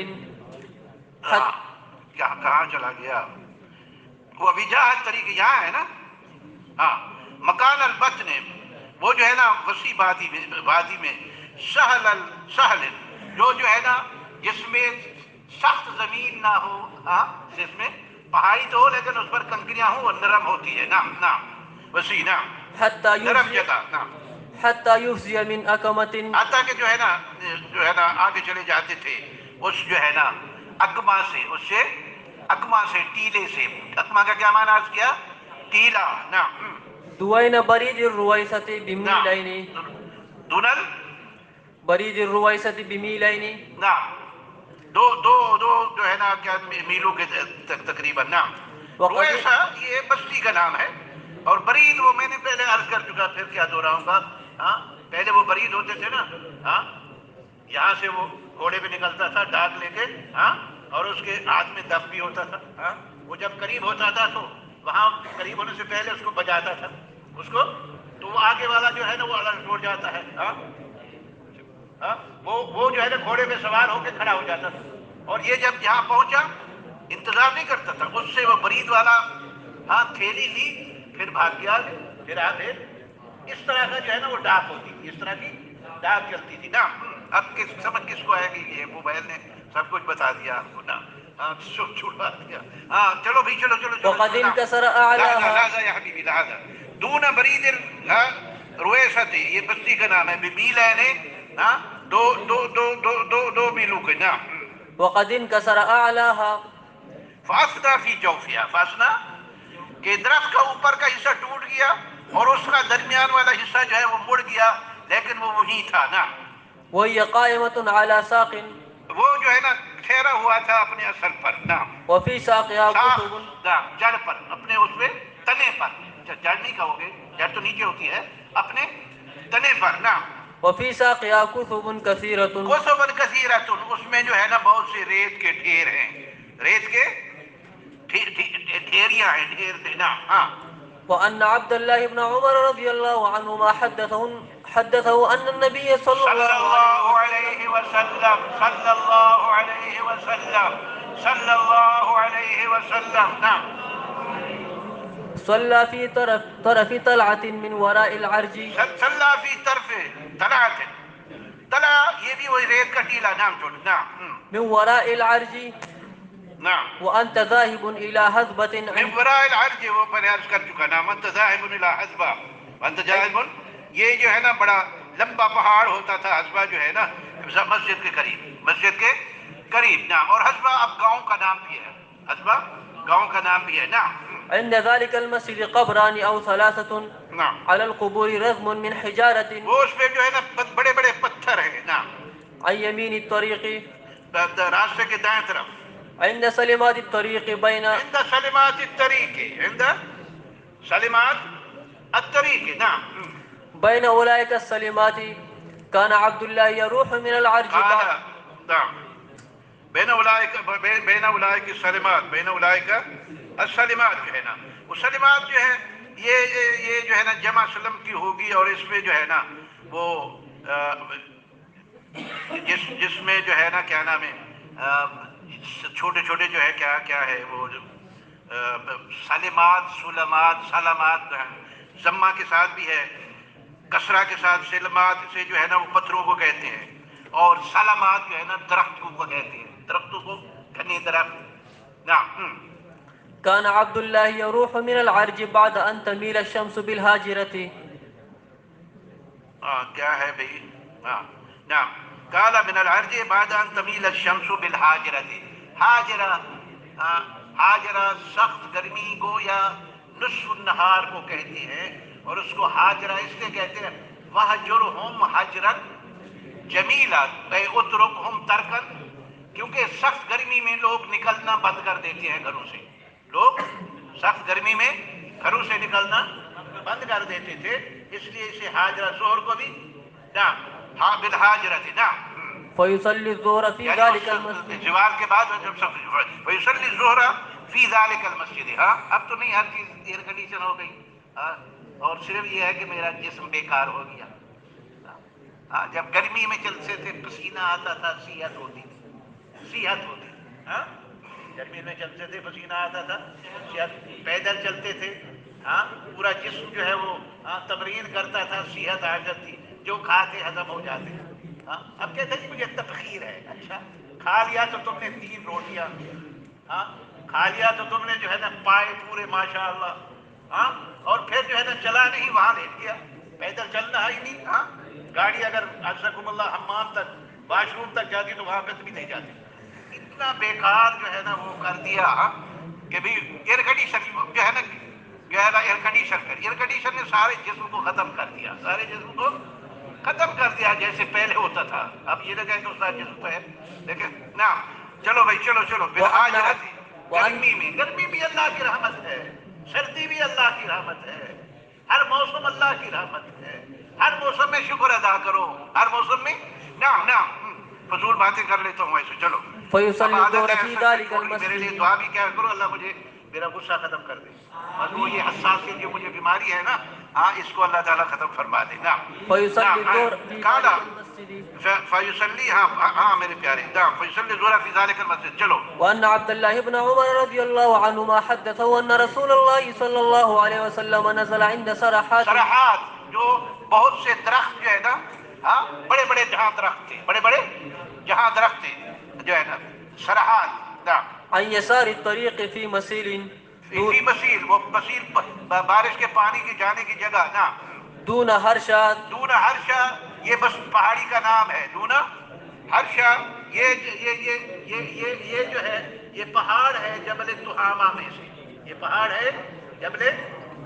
کہاں چلا گیا وہ وجاہت طریقے یہاں ہے نا. مکان البطن وہ جو ہے نا وسیع وادی میں سہل جو ہے نا جس میں سخت زمین نہ ہو, جس میں پہاڑی تو ہو لیکن اس پر کنکریاں ہوں, نرم ہوتی ہے نا وسیع نا نرم جگہ نا. حتى يفزي من أكمة. حتیٰ کہ جو ہے نا آگے چلے جاتے تھے اس جو ہے نا اکما سے ٹیلے سے. اکما کا کیا معنی آج کیا؟ ٹیلا نا. دوين بريد الرويسة بميلين. دونل بريد الرويسة بميلين. نعم دو جو ہے نا کیا میلوں کے تقریباً نا. رویسا یہ بستی کا نام ہے, اور برید وہ میں نے پہلے عرض کر چکا, پھر کیا دہراؤں گا. پہلے وہ برید ہوتے تھے نا, یہاں سے وہ گھوڑے پہ نکلتا تھا ڈاک لے کے, اور اس کے ہاتھ میں دف بھی ہوتا تھا. وہ جب قریب ہوتا تھا تو وہاں قریب ہونے سے پہلے اس کو بجاتا تھا, اس کو تو وہ آگے والا جو ہے نا وہ الرٹ ہو جاتا ہے. وہ جو ہے نا گھوڑے پہ سوار ہو کے کھڑا ہو جاتا تھا, اور یہ جب یہاں پہنچا انتظار نہیں کرتا تھا, اس سے وہ برید والا تھیلی لی, پھر بھاگ گیا, پھر آگے اس طرح کا جو ہے نا وہ ڈاک ہوتی تھی, اس طرح کی ڈاک چلتی تھی نا. اب سمجھ کس کو آئے گی, یہ موبائل نے سب کچھ بتا دیا آپ کو نا, چھوڑا دیا. چلو بھائی چلو. وقد انكسر أعلاها. لہذا یا حبیبی لہذا دون برید رویسا تھے, یہ بستی کا نام ہے. بمیلین دو میلوں کے نا. وقد انكسر أعلاها. فاسنا فی جوفیا, فاسنا کہ درخت کا اوپر کا حصہ ٹوٹ گیا اور اس کا درمیان والا حصہ جو ہے وہ مڑ گیا, لیکن وہ وہی تھا نا. وهي قائمة على ساق. وہ جو ہے نا ٹھہرا ہوا تھا اپنے اصل پر نا. وفي ساقها كتب. جڑ پر, اپنے اس پہ تنے پر. جڑ نہیں کہو گے, جڑ تو نیچے ہوتی ہے, اپنے تنے پر نا. وفي ساقها كتب كثيرة. کثب کثیرۃ, اس میں جو ہے نا بہت سے ریت کے ڈھیر ہیں, ریت کے ڈھیریاں ہیں, ڈھیر نا. وأن عبد الله بن عمر رضي الله عنهما حدثه أن النبي صلى الله عليه وسلم نعم صلى في طرف طلعة من وراء العرج. صلى في طرف طلعة, طلع یہ بھی وہی ریت کا ٹیلا نام چھوڑ نا. من وراء العرج نعم وأنت ذاهب إلى هذبة من وراء العرج، وہ پہلے عرض کر چکا نا، وانت ذاہب الى حذبہ، وانت ذاہب، یہ جو ہے نا بڑا لمبا پہاڑ ہوتا تھا حذبہ جو ہے نا مسجد کے قریب، مسجد کے قریب. نعم. اور حذبہ اب گاؤں کا نام بھی ہے، حذبہ گاؤں کا نام بھی ہے. نعم. عند ذلك المسجد قبران أو ثلاثة نعم. على القبور رغم من حجارة وہ اس پہ جو ہے نا بڑے بڑے پتھر ہیں. نعم. عن يمين الطريق راستے کے دائیں طرف. عند سلمات الطريق بين عند سلمات الطريق، عند سلمات الطريق. نعم. بين أولئك السلمات كان عبد الله يروح من العرج قال نعم بين اولئک السلمات، بین اولئک السلمات جو ہے نا، وہ سلمات جو ہے یہ جو ہے نا جمع سلم کی ہوگی، اور اس میں جو ہے نا وہ جس میں جو ہے نا کیا نام ہے چھوٹے چھوٹے جو ہے کیا ہے وہ سلمات، سلامات ضمہ کے ساتھ بھی ہے، کسرہ کے ساتھ. سلمات سے جو ہے نا وہ پتھروں کو کہتے ہیں، اور سلامات جو ہے نا درخت کو کہتے ہیں، درختوں کو گھنے درخت. نعم. كان عبد الله يروح من العرج بعد أن تميل الشمس بالهاجرة. کیا ہے بھئی؟ نعم. قال من العرج بعد ان تمیل الشمس بالحاجرة. حاجرہ سخت گرمی کو یا نصف النہار کو کہتے ہیں، اور اس کو حاجرہ اس لیے کہتے ہیں وَهْجُرْهُمْ حَجْرًا جَمِيلًا اے اترکہم ترکن، کیونکہ سخت گرمی میں لوگ نکلنا بند کر دیتے ہیں گھروں سے. لوگ سخت گرمی میں گھروں سے نکلنا بند کر دیتے تھے، اس لیے اسے حاجرہ ظہر کو بھی نعم بالحاجرة. نعم. فيصلي الظهر في ذلك المسجد. زوال کے بعد ويصلي الظهر في ذلك المسجد. اب تو نہیں، ہر چیز ایئر کنڈیشن ہو گئی، اور صرف یہ ہے کہ میرا جسم بیکار ہو گیا. جب گرمی میں چلتے تھے پسینہ آتا تھا، صحت ہوتی تھی. گرمی میں چلتے تھے پسینہ آتا تھا، صحت. پیدل چلتے تھے، پورا جسم جو ہے وہ تمرین کرتا تھا، صحت آ جاتی، جو کھاتے ہضم ہو جاتے. اب کہتے ہیں کہ مجھے تفخیر ہے. اچھا، کھا لیا تو تم نے 3 روٹیاں، کھا لیا تو تم نے جو ہے نا پائے پورے ماشاءاللہ، اور پھر جو ہے نا چلا نہیں، وہاں لیٹ گیا. پیدل چلنا ہی نہیں. گاڑی اگر عزکم اللہ حمام تک، واش روم تک جاتی تو وہاں پہ بھی نہیں جاتی. اتنا بیکار جو ہے نا وہ کر دیا کہ بھی ایئر کنڈیشن جو ہے نا ایئر کنڈیشن نے سارے جسم کو ختم کر دیا، سارے جسم کو ختم کر دیا جیسے پہلے ہوتا تھا. اب یہ لگا کہ اس کا جسم ہے، لیکن نعم. چلو بھائی، چلو بالحاجرہ تھی. گرمی بھی اللہ کی رحمت ہے، سردی بھی اللہ کی رحمت ہے، ہر موسم اللہ کی رحمت ہے. ہر موسم میں شکر ادا کرو، ہر موسم میں. نعم. فضول باتیں کر لیتا ہوں ایسے. چلو. فيصلي الظهر في ذلك میرے لیے المسجد. دعا بھی کیا کرو، اللہ مجھے میرا غصہ ختم کر دے، اور وہ یہ حساسیت جو مجھے بیماری ہے نا، اس کو اللہ تعالیٰ ختم فرما دے. نعم. فيصلي الظهر في ذلك المسجد. فیصلی میرے پیارے. نعم. فیصلی الظہر فی ذلک المسجد. چلو. وأن عبد الله بن عمر رضي الله عنهما حدثه أن رسول الله صلى الله عليه وسلم نزل عند سرحات جو بہت سے درخت جو ہے نا، بڑے بڑے جہاں درخت تھے، بڑے بڑے جہاں درخت تھے جو ہے نا سرحات. نعم. عن يسار الطريق في مسيل فی مسیل، وہ مسیل بارش کے پانی کی جانے کی جگہ. نعم. دون ہرشا. دون ہرشا یہ بس پہاڑی کا نام ہے. دون ہرشا یہ جو ہے یہ پہاڑ ہے جبل تہامہ میں سے. یہ پہاڑ ہے جبل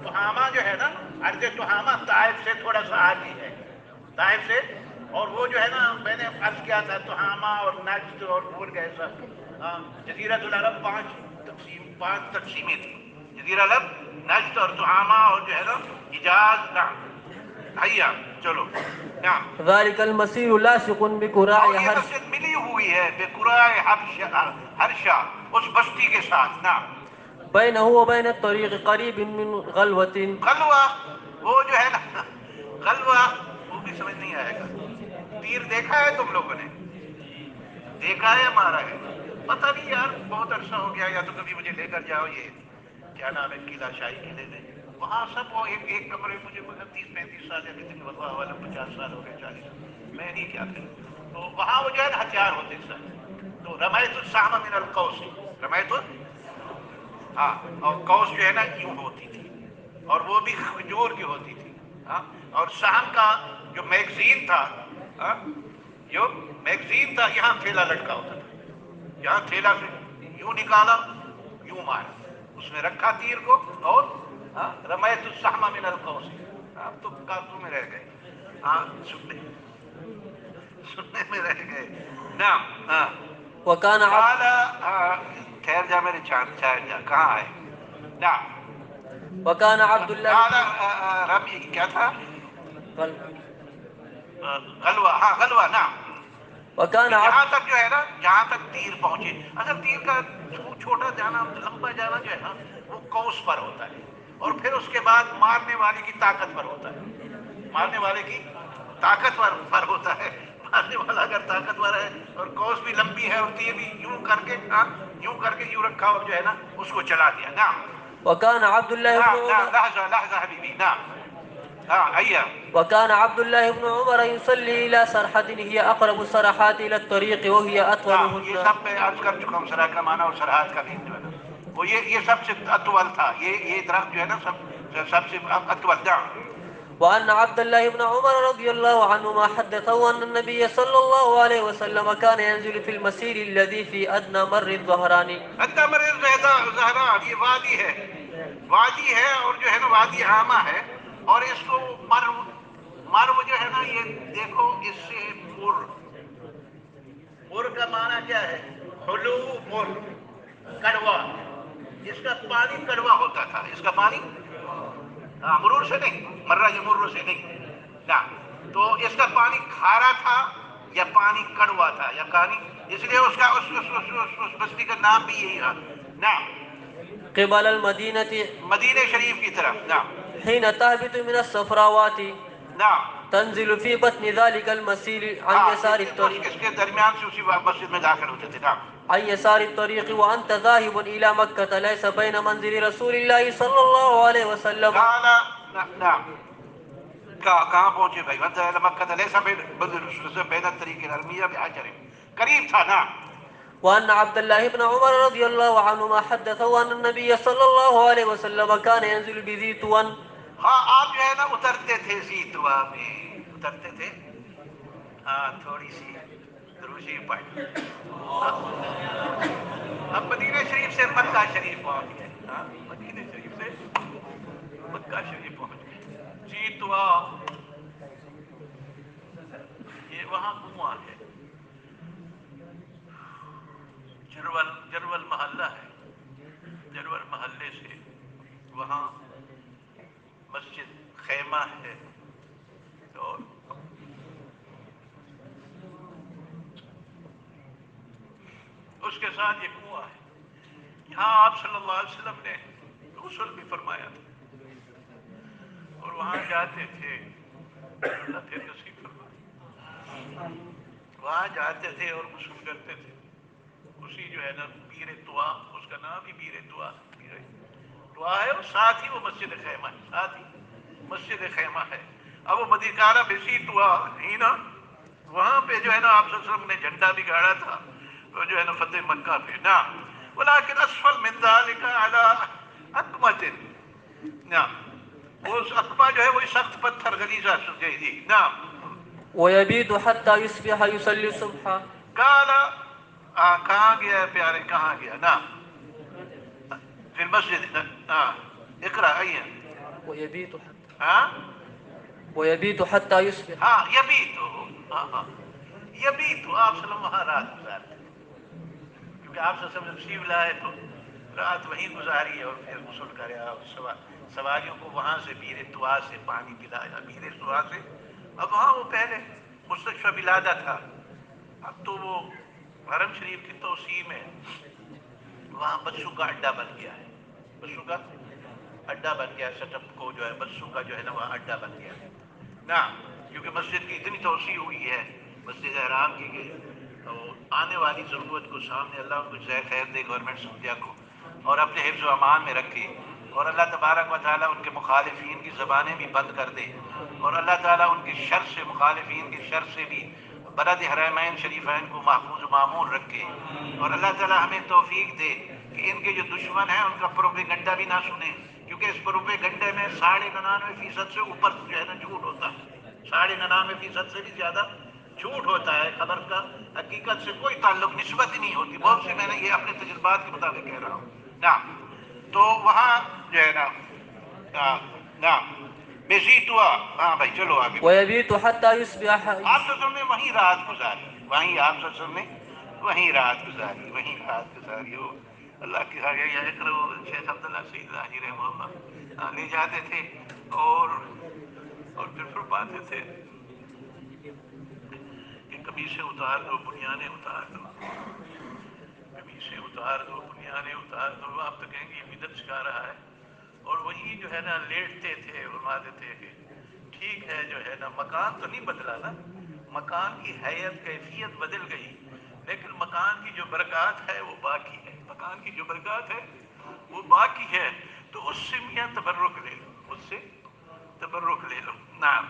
تہامہ جو ہے نا، عرض تہامہ طائف سے تھوڑا سا آگے ہے، طائف سے. اور وہ جو ہے نا میں نے عرض کیا تھا تہامہ اور نجد اور بھول گئے سب. جزیرۃ العرب 5 تقسیمیں تھیں. جزیرہ العرب، نجد اور تہامہ اور جو ہے نا حجاز. نعم. حیا. چلو. نعم. ذلك المسير لاصق بقراع اور یہ هرشا. مسجد ملی ہوئی ہے بقراع ہرشا، اس بستی کے ساتھ. نعم. بينه وبين الطريق قريب من غلوة. غلوہ وہ جو ہے نا غلوہ، وہ بھی سمجھ نہیں آئے گا. تیر دیکھا ہے تم لوگوں نے؟ دیکھا ہے مارا ہے؟ پتہ نہیں یار، بہت عرصہ ہو گیا. یا تو کبھی مجھے لے کر جاؤ، یہ کیا نام ہے قلعہ شاہی قلعے میں، وہاں سب وہ ایک کمرے. مجھے 30-35 سال یا کتنی وفا والا 50 سال ہو گئے، 40. میں نہیں کیا کروں. تو وہاں وہ جو ہے نا ہتھیار ہوتے سر. تو رمیت السہم من القوس، رمیت ہاں، اور قوس جو ہے نا یوں ہوتی تھی، اور وہ بھی کھجور کی ہوتی تھی، ہاں، اور سہم کا جو میگزین تھا، ہاں، جو میگزین تھا، یہاں تھیلا لٹکا ہوتا تھا، یہاں تھیلا سے یوں نکالا، یوں مارا، اس نے رکھا تیر کو، اور رمیت السہم من القوس، آپ تو کارٹون میں رہ گئے، ہاں، سننے میں رہ گئے، نعم، ہاں، وكان قال، ٹھہر جا میرے چاند، ٹھہر جا، کہاں ہے؟ نعم، وكان عبد الله قال رمی کیا تھا؟ غلوہ، ہاں غلوہ، نعم، وكان یہاں عبد تک جو ہے نا، جہاں تک تیر پہنچے، اصل تیر کا چھوٹا جانا، لمبا جانا جو ہے نا، وہ قوس پر ہوتا ہے، اور پھر اس کے بعد مارنے والے کی طاقت پر ہوتا ہے، مارنے والے کی طاقت پر ہوتا ہے، مارنے والا اگر طاقتور ہے، اور قوس بھی لمبی ہے، اور تیر بھی یوں کر کے، یوں کر کے یوں رکھا، اور جو ہے نا اس کو چلا دیا، نعم، وكان عبد الله بن نعم، نعم، عمر لحظة لحظة حبيبي، نعم، هيا، وكان عبد الله بن عمر يصلي إلى سرحة هي أقرب السرحات إلى الطريق وهي نعم، یہ أطولهن. سب میں عرض کر چکا ہوں، سرا کا معنی اور سرحد کا بھی جو ہے نا، وہ یہ سب سے اطول تھا، یہ درخت جو ہے نا سب سے اطول، نعم، وأن عبد الله بن عمر رضي الله عنهما حدثه أن النبي صلى الله عليه وسلم كان ينزل في المسير الذي في أدنى مر الظهران. ادنى مر الظهران، یہ وادی ہے، اور جو ہے نا وادی عامہ ہے، اور اس کو مرو جو ہے نا، یہ دیکھو، اس سے مر کا معنی کیا ہے؟ حلو، مر، کڑوا، اس کا پانی کڑوا ہوتا تھا، اس کا پانی، مرور سے نہیں، مرہ یمر سے نہیں، نہ، تو اس کا پانی کھارا تھا یا پانی کڑوا تھا، یا پانی، اس لیے اس کا اس بستی کا نام بھی یہی ہے، نعم، قبل المدينة مدینہ شریف کی طرف، نعم، حين تهبط من الصفراوات نعم، تنزل في بطن ذلك المسير عن ہاں، يسار الطريق اس کے درمیان سے اسی مسجد میں داخل ہوتے تھے، نعم، عن يسار الطريق وأنت ذاهب إلى مكة ليس بين منزل رسول الله صلى الله عليه وسلم. قال، نعم، کہاں پہنچے بھائی؟ وانت الى مکہ لیس بین الطریق الارمیہ بحجر، قریب تھا، نعم، وأن عبد الله بن عمر رضي الله عنهما حدثه أن النبي صلى الله عليه وسلم كان ينزل بذي طوى. ہاں، آپ جو ہے نا اترتے تھے زیتوا میں، اترتے تھے، ہاں، تھوڑی سی دروشی پڑھ، اب مدینہ شریف سے مکہ شریف پہنچ گئے، ہاں، مدینہ شریف سے مکہ شریف پہنچ گئے، زیتوا، یہ وہاں کنواں ہے، جرول محلہ ہے، جرول محلے سے وہاں مسجد خیمہ ہے، اور اس کے ساتھ یہ کنواں ہے، یہاں آپ صلی اللہ علیہ وسلم نے غسل بھی فرمایا تھا، اور وہاں جاتے تھے، اللہ پھر نصیب فرمائے، وہاں جاتے تھے اور غسل کرتے تھے، اسی جو ہے نا بیر طوا، اس کا نام ہی بیر طوا ہے، اور ساتھ ہی وہ مسجد خیمہ ہے، ساتھ ہی مسجد خیمہ ہے، اب وہ مدینہ بسی طوا ہی نا، وہاں پہ جو ہے نا آپ صلی اللہ علیہ وسلم نے جھنڈا بھی گاڑا تھا، وہ جو ہے نا فتح مکہ پہ، نعم، ولیکن اسفل من ذالک علی اکمت، نعم، وہ اکمہ جو ہے وہی سخت پتھر غلیظہ سجے دی، نعم، ويبيت حتى يصبح يصلي الصبح. قال، کہاں گیا پیارے، کہاں گیا، نعم، فی المسجد، اقرأ ایا، ويبيت حتى ہاں، ويبيت حتى يصبح. ہاں، یبیتو، ہاں، یبیتو، آپ صلی اللہ علیہ وسلم وہاں رات گزارتے، کیونکہ آپ صلی اللہ علیہ وسلم تشریف لائے تو رات وہیں گزاری ہے، اور پھر غسل کرا، اور سواریوں کو وہاں سے بیر طوا سے پانی پلایا، بیر طوا سے، اب وہاں وہ پہلے مستشفى ولادہ تھا، اب تو وہ حرم شریف کی توسیع میں وہاں بسوں کا اڈا بن گیا ہے، بسوں کا اڈا بن گیا، سیٹ اپ کو جو ہے بسوں کا جو ہے نا وہاں اڈا بن گیا ہے، نعم، کیونکہ مسجد کی اتنی توسیع ہوئی ہے، مسجد حرام کی، کہ تو آنے والی ضرورت کو سامنے اللہ ان کو جزائے خیر دے، گورنمنٹ سعودیہ کو، اور اپنے حفظ و امان میں رکھے، اور اللہ تبارک و تعالیٰ ان کے مخالفین کی زبانیں بھی بند کر دے، اور اللہ تعالیٰ ان کی شر سے، مخالفین کی شر سے بھی بلد حرمین شریفین کو محفوظ و معمور رکھے، اور اللہ تعالیٰ ہمیں توفیق دے کہ ان کے جو دشمن ہیں ان کا پروپیگنڈا بھی نہ سنیں، کیونکہ اس پروپیگنڈے میں 99.99% سے اوپر جو ہے نا جھوٹ ہوتا ہے، 99.99% سے بھی زیادہ جھوٹ ہوتا ہے، خبر کا حقیقت سے کوئی تعلق نسبت ہی نہیں ہوتی، بہت سے میں نے یہ اپنے تجربات کے مطابق کہہ رہا ہوں نا۔ تو وہاں جو ہے نا بیزیت ہوا، ہاں بھائی چلو آگے۔ ويبيت حتى يصبح. آپ صلی اللہ علیہ وسلم نے وہیں رات گزاری، وہیں آپ صلی اللہ علیہ وسلم نے وہیں رات گزاری، وہیں رات گزاری ہو اللہ کی آگے یا اکرو شیخ عبداللہ سید راجی رحمہ اللہ لے جاتے تھے اور پھر فرماتے تھے کہ قمیصیں اتار دو، بنیانیں اتار دو، قمیصیں اتار دو، بنیانیں اتار دو۔ آپ تو کہیں گے یہ بدعت سکھا رہا ہے، اور وہی جو ہے نا لیٹتے تھے، فرماتے تھے کہ ٹھیک ہے جو ہے نا مکان تو نہیں بدلا نا، مکان کی حیت کیفیت بدل گئی، لیکن مکان کی جو برکات ہے وہ باقی ہے، مکان کی جو برکات ہے وہ باقی ہے، تو اس سے میاں تبرک لے لو، اس سے تبرک لے لو۔ نعم۔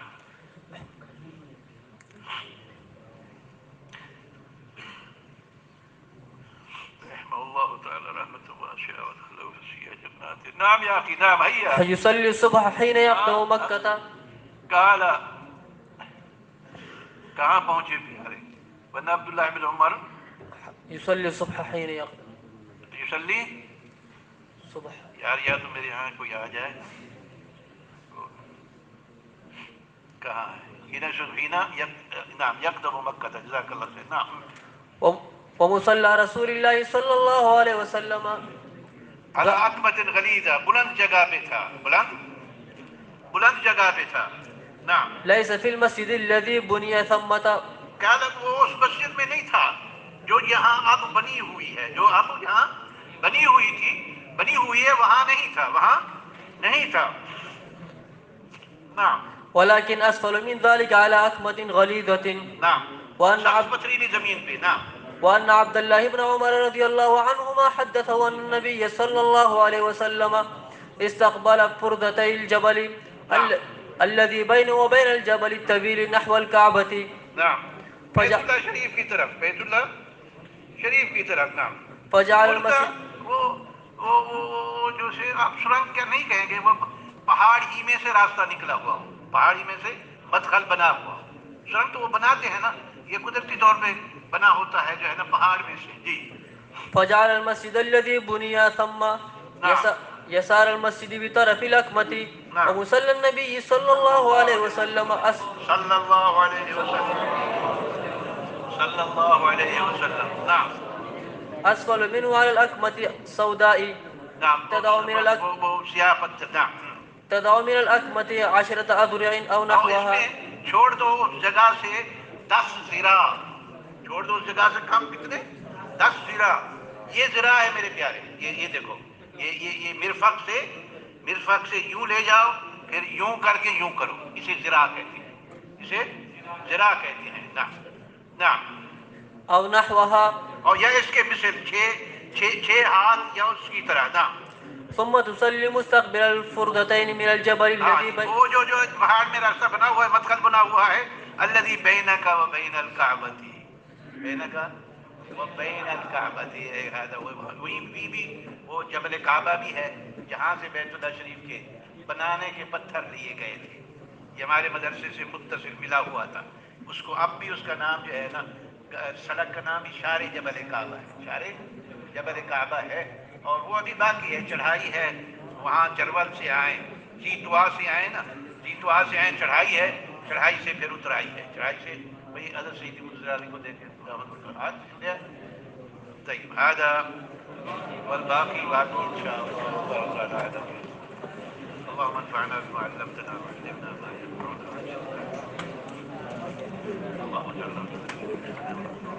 رحمه الله تعالى رحمة واسعة وادخله فسيح جناته۔ نعم يا أخي، نعم هيا۔ يصلي الصبح حين يقدم مكة. قال کہاں پہنچے پیارے؟ ورنہ عبداللہ بن عمر يصلي الصبح حين يقدم. یصلی، صبح. یار یا تو میرے یہاں کوئی آ جائے، کہاں ہے؟ نعم یقدم مکہ، جزاک اللہ خیر۔ نعم۔ ومصلى رسول الله صلى الله عليه وسلم علی اکمت غلیظہ، بلند جگہ پہ تھا، بلند جگہ پہ تھا۔ نعم۔ ليس في المسجد الذي بني ثمة. کہا وہ اس مسجد میں نہیں تھا جو یہاں اب بنی ہوئی ہے، جو اب یہاں بنی ہوئی تھی، بنی ہوئی ہے، وہاں نہیں تھا، وہاں نہیں تھا۔ نعم۔ ولكن أسفل من ذلك على أكمة غليظة. نعم، وأن پتھریلی زمین پہ۔ نعم۔ وأن عبد الله بن عمر رضي الله عنهما حدثه أن النبي صلى الله عليه وسلم استقبل فردتي الجبل الذي بينه وبين الجبل الطويل نحو الكعبة. نعم، بیت اللہ شریف کی طرف، بیت اللہ شریف کی طرف۔ نعم۔ فجعل المسجد، وہ جو سے آپ سرنگ کیا نہیں کہیں گے، وہ پہاڑ ہی میں سے راستہ نکلا ہوا ہو، پہاڑ ہی میں سے مدخل بنا ہوا ہو۔ سرنگ تو وہ بناتے ہیں نا، یہ قدرتی طور پہ بنا ہوتا ہے جو ہے نا پہاڑ میں سے۔ جی۔ فجعل المسجد الذي بني ثم يسار المسجد بطرف الأكمة. ومصلى النبي صلى الله عليه وسلم صلی اللہ علیہ وسلم، صلی اللہ علیہ وسلم۔ نعم۔ أسفل منه على الأكمة السوداء. نعم، وہ سیاہ پتھر۔ نعم۔ تدعو من الأكمة 10 أذرع أو اور اس نحوها. میں چھوڑ دو اس جگہ سے 10 ذراع، چھوڑ دو اس جگہ سے کم کتنے؟ 10 ذراع۔ یہ ذراع ہے میرے پیارے، یہ دیکھو، یہ مرفق سے یوں لے جاؤ، پھر یوں کر کے یوں کرو، اسے ذراع کہتے ہیں، اسے ذراع کہتے ہیں۔ نعم۔ نعم۔ أو نحوها. اور یا اس کے مثل 6 ہاتھ یا اس کی طرح۔ نعم۔ ثم تصلي مستقبل الفردتين من الجبل الذي بين. وہ جو پہاڑ میں راستہ بنا ہوا ہے، مدخل بنا ہوا ہے، الذي بينك وبين الكعبة، بينك وبين الكعبة، هذا وہیں بھی وہ جبل کعبہ بھی ہے جہاں سے بیت اللہ شریف کے بنانے کے پتھر لیے گئے تھے، یہ ہمارے مدرسے سے متصل ملا ہوا تھا، اس کو اب بھی اس کا نام جو ہے نا، سڑک کا نام اشارے جبل کعبہ ہے، اشارے جبل کعبہ ہے، اور وہ ابھی باقی ہے، چڑھائی ہے وہاں، چرول سے آئیں، جیتوا سے آئیں نا، جیتوا سے آئیں، چڑھائی ہے، چڑھائی سے پھر اترائی ہے، چڑھائی سے وہی حضرت سیدی مزرعی کو دیکھیں طيب هذا والباقي باقي ان شاء الله تعالى. اللهم انفعنا بما علمتنا وعلمنا ما ينفعنا، اللهم اجعلنا